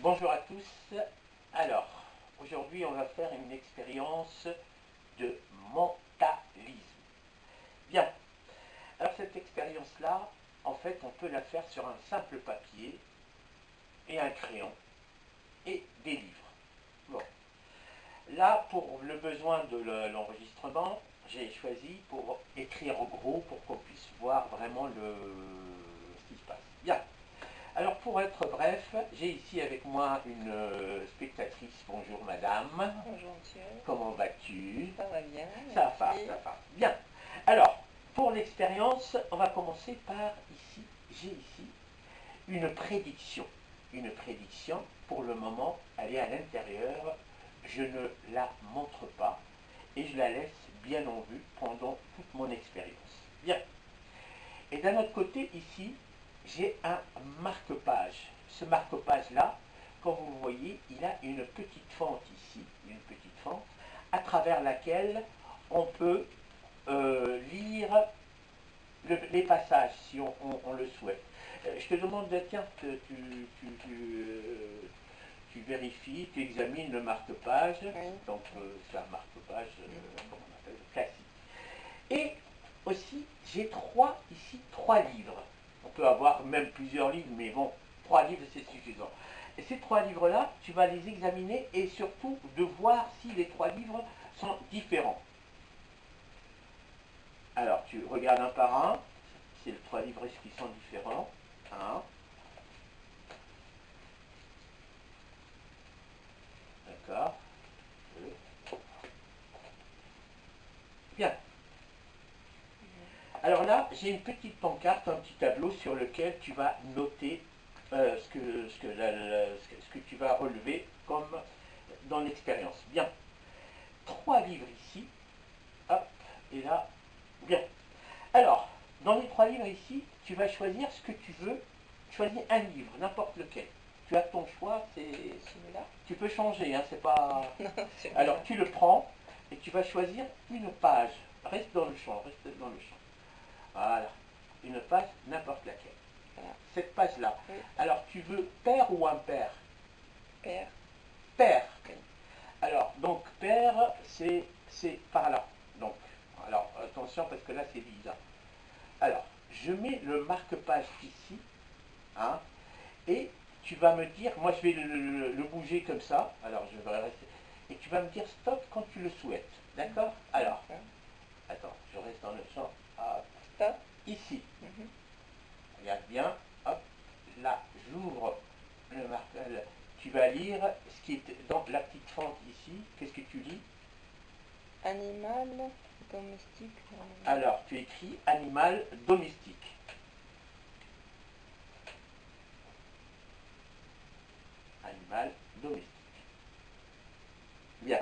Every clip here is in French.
Bonjour à tous. Alors, aujourd'hui, on va faire une expérience de mentalisme. Bien. Alors, cette expérience-là, en fait, on peut la faire sur un simple papier et un crayon et des livres. Bon. Là, pour le besoin de l'enregistrement, j'ai choisi pour écrire gros pour qu'on puisse voir vraiment ce qui se passe. Bien. Alors pour être bref, j'ai ici avec moi une spectatrice. Bonjour madame. Bonjour monsieur. Comment vas-tu? Ça va bien. Ça va, merci. ça va. Bien. Alors, pour l'expérience, on va commencer par ici. J'ai ici une prédiction. Une prédiction, pour le moment, elle est à l'intérieur. Je ne la montre pas et je la laisse bien en vue pendant toute mon expérience. Bien. Et d'un autre côté, ici, j'ai un marque-page. Ce marque-page-là, comme vous le voyez, il a une petite fente ici, une petite fente, à travers laquelle on peut lire les passages si on le souhaite. Je te demande, tiens, tu vérifies, tu examines le marque-page. Oui. Donc, c'est un marque-page, comment on appelle, classique. Et aussi, j'ai ici trois livres. On peut avoir même plusieurs livres, mais bon, 3 livres, c'est suffisant. Et ces 3 livres-là, tu vas les examiner et surtout de voir si les 3 livres sont différents. Alors, tu regardes un par un, c'est les 3 livres qui sont différents. Un. D'accord. Deux. Bien. Alors là, j'ai une petite pancarte, un petit tableau sur lequel tu vas noter ce que tu vas relever comme dans l'expérience. Bien. 3 livres ici. Hop. Et là. Bien. Alors, dans les 3 livres ici, tu vas choisir ce que tu veux. Choisis un livre, n'importe lequel. Tu as ton choix, c'est Celui-là. tu peux changer, hein, c'est pas. Non, celui-là. Alors tu le prends et tu vas choisir une page. Reste dans le champ, reste dans le champ. Voilà. Une page, n'importe laquelle. Voilà. Cette page-là. Oui. Alors, tu veux pair ou impair? Père. Pair. Oui. Alors, donc, pair, c'est par là. Donc, alors, attention parce que là, c'est bizarre. Alors, je mets le marque-page ici. Hein, et tu vas me dire, moi je vais le bouger comme ça. Alors, je vais rester. Et tu vas me dire stop quand tu le souhaites. D'accord? Alors, attends, je reste dans le champ. Hop. Stop. Ici. Mhm. Regarde bien, hop, là, j'ouvre le marqueur. Tu vas lire ce qui est dans la petite fente ici. Qu'est-ce que tu lis? Animal domestique. Alors, tu écris animal domestique. Animal domestique. Bien.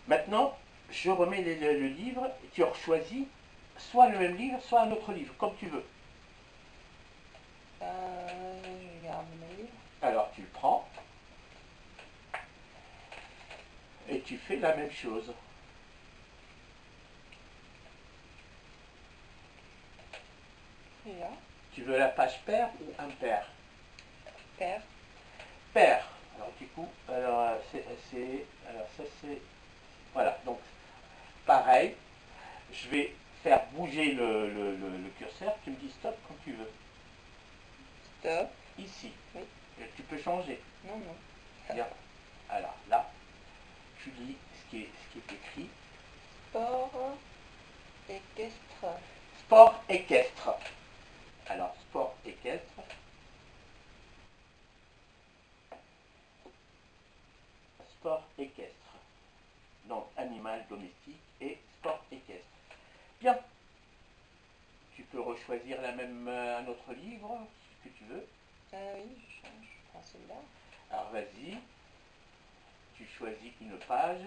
Maintenant, je remets le livre et tu choisis soit le même livre, soit un autre livre, comme tu veux. Je regarde le livre. Alors, tu le prends et tu fais la même chose. Celui-là. Tu veux la page paire ou impair? Père. Paire. Alors, du coup, alors, alors ça c'est... Voilà, donc, pareil, je vais faire bouger le curseur. Tu me dis stop quand tu veux. Stop. Ici. Oui. Et tu peux changer. Non, non. Bien. Alors, là, tu lis ce qui est écrit. Sport équestre. Sport équestre. Alors, sport équestre. Sport équestre. Donc, animal domestique et sport équestre. Bien. Tu peux rechoisir un autre livre, ce que tu veux. Ah oui, je change. Je prends celui-là. Alors, vas-y. Tu choisis une page.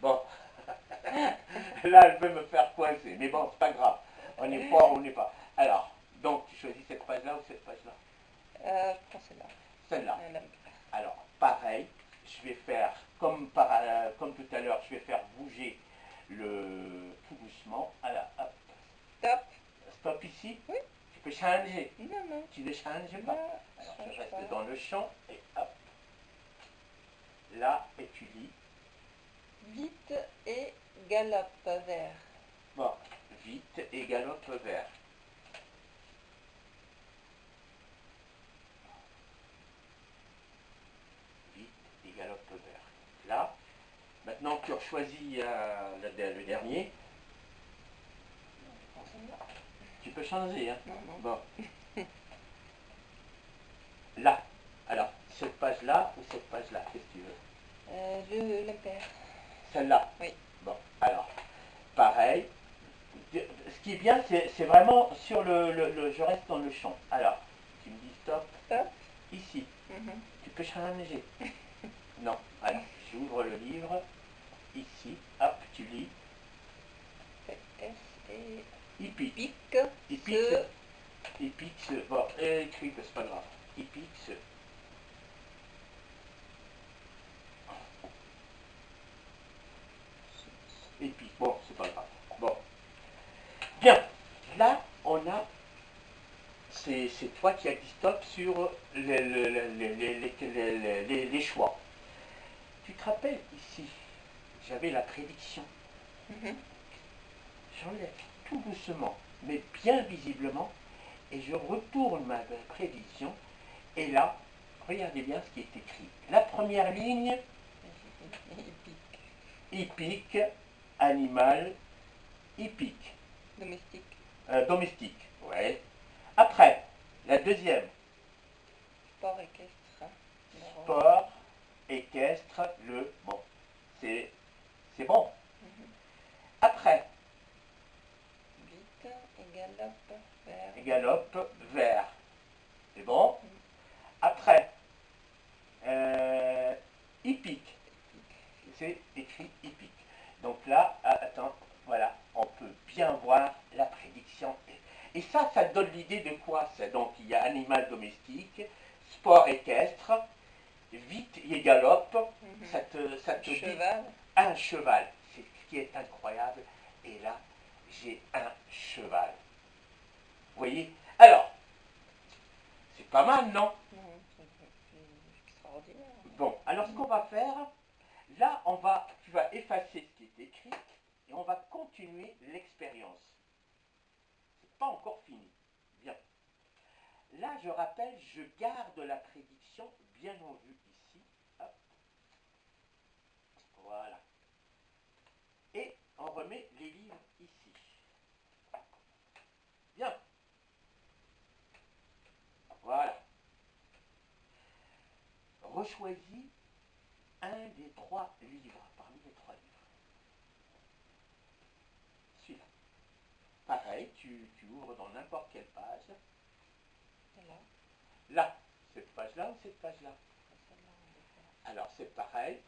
Bon. Là, elle veut me faire coincer. Mais bon, c'est pas grave. On n'est pas, on n'est pas. Alors, donc, tu choisis cette page-là ou cette page-là? Je prends celle-là. Celle-là. Elle Alors, pareil, je vais faire, comme tout à l'heure, je vais faire bouger tout doucement. Alors, hop, ici? Oui. Tu peux changer. Non, non. Tu ne changes Non, pas. je Alors, change tu restes pas. dans le champ et hop. Là, et tu lis. Vite et galope vers. Bon, vite et galope vers. Vite et galope vers. Là, maintenant tu as choisi le dernier. Je prends celle-là. Tu peux changer, hein? Non, non. Bon. Là. Alors, cette page-là ou cette page-là, qu'est-ce que tu veux? L'impair. Celle-là? Oui. Bon, alors, pareil. Ce qui est bien, c'est vraiment sur je reste dans le champ. Alors, tu me dis stop. Stop. Ici. Mhm. Tu peux changer. Non. Alors, j'ouvre le livre. Ici. Hop, tu lis. S et Hippique. pique. Hippique. Hippique. Bon, écrit, c'est pas grave. Hippique. Épique. Bon, c'est pas grave. Bon. Bien. Là, on a. C'est toi qui as dit stop sur les choix. Tu te rappelles ici, j'avais la prédiction. Mhm. J'enlève tout doucement, mais bien visiblement, et je retourne ma prédiction. Et là, regardez bien ce qui est écrit. La première ligne, hippique, animal, hippique. Domestique. Domestique, ouais. Après, la deuxième, Sport équestre. sport, équestre, bon, c'est bon. Mhm. Après, Vite et galope vers. galope, vert, c'est bon. Mhm. Après, hippique, c'est écrit hippique. Donc là, attends, voilà, on peut bien voir la prédiction. Et ça donne l'idée de quoi ça? Donc il y a animal domestique, sport équestre, vite et galope, Mhm. ça te dit Cheval. un cheval. C'est ce qui est incroyable. Et là, j'ai un cheval. Vous voyez? Alors, c'est pas mal, non? Non, c'est extraordinaire. Bon, alors ce qu'on va faire, là, tu vas effacer ce qui est écrit et on va continuer l'expérience. C'est pas encore fini. Bien. Là, je rappelle, je garde la prédiction bien en vue ici. Hop. Voilà. Et on remet les livres ici. Bien. Voilà. Rechoisis un des 3 livres, parmi les 3 livres. Celui-là. Pareil, tu ouvres dans n'importe quelle page. Là. Là, cette page-là ou cette page-là? Celle-là, on va faire. Alors, c'est pareil.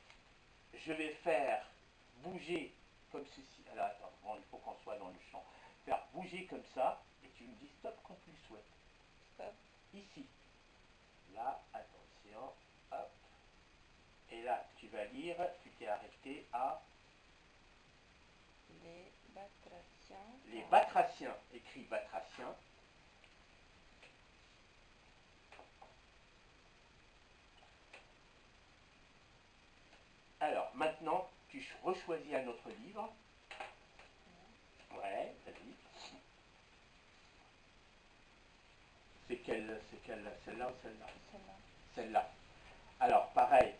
Je vais faire bouger comme ceci. Alors, attends, bon, il faut qu'on soit dans le champ. Faire bouger comme ça, et tu me dis stop quand tu le souhaites. Stop. Ici. Là, attention, hop. Et là, tu vas lire, tu t'es arrêté à Les batraciens. les batraciens. Écrit batraciens. Alors, maintenant, tu rechoisis un autre livre. Ouais, vas-y. C'est celle-là ou celle-là? Celle-là. Celle-là. Alors, pareil,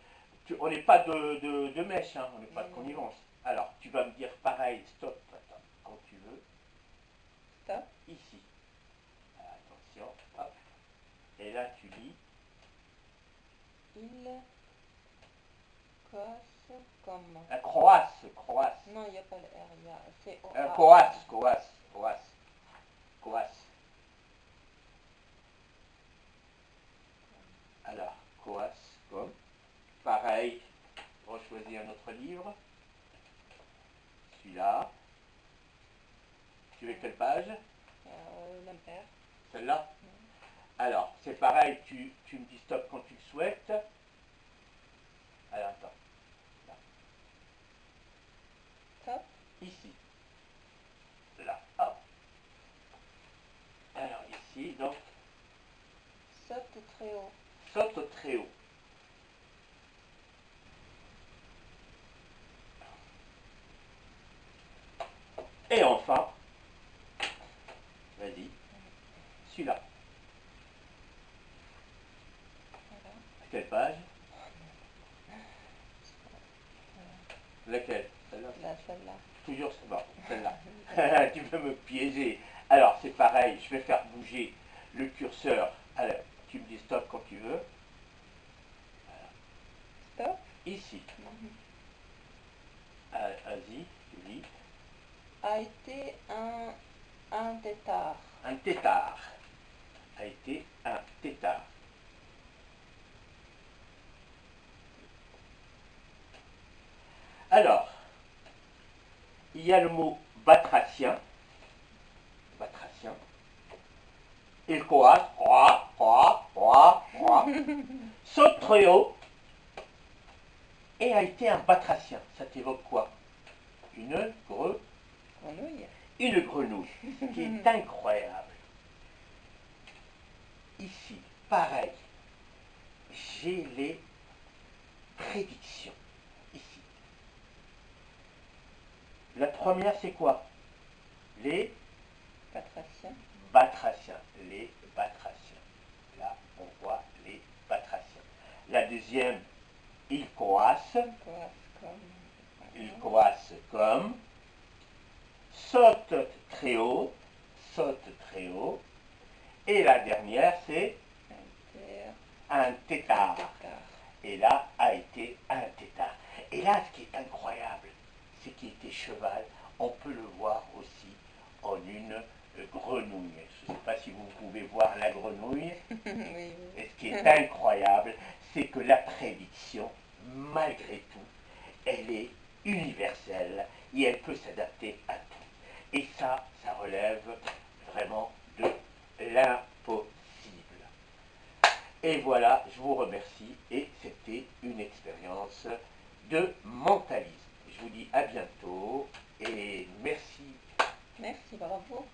on n'est pas de mèche, hein, on n'est pas de Non. connivence. Alors, tu vas me dire pareil, stop, attends, quand tu veux. Stop. Ici. Attention, hop. Et là, tu lis. Il cosse comme. Croasse. Non, il n'y a pas le R, il y a Coasse. Alors, coasse, comme. Pareil, rechoisis un autre livre. Celui-là. Tu veux quelle page? L'impair. Celle-là? Alors, c'est pareil, tu me dis stop quand tu le souhaites. Alors, attends. Là. Stop. Ici. Là, hop. Saute très haut. Saute très haut. Et enfin, vas-y, celui-là. Voilà. À quelle page? Laquelle? Celle-là? Là, celle-là. Toujours c'est bon, celle-là. Tu peux me piéger. Alors, c'est pareil, je vais faire bouger le curseur. Alors, tu me dis stop quand tu veux. Stop. Ici. Mhm. Vas-y, tu lis. A été un tétard. Un tétard. A été un tétard. Alors, il y a le mot batracien. Batracien. Il coasse. Saute très haut. Et a été un batracien. Ça t'évoque quoi? Une Grenouille. Une grenouille. Ce qui est incroyable. Ici, pareil. J'ai les prédictions. Ici. La première, c'est quoi? Les Batracien. batraciens. Les batraciens. Là, on voit les batraciens. La deuxième, il coasse. Il coasse comme. Saute très haut. Saute très haut. Et la dernière, c'est un tétard. Et là, a été un tétard. Et là, ce qui est incroyable, c'est qu'il était cheval. On peut le voir aussi en une grenouille. Je ne sais pas si vous pouvez voir la grenouille. Oui. Et ce qui est incroyable, c'est que la prédiction, malgré tout, elle est universelle et elle peut s'adapter à tout. Et ça relève vraiment de l'impossible. Et voilà, je vous remercie et c'était une expérience de mentalisme. Je vous dis à bientôt et merci. Merci, bravo.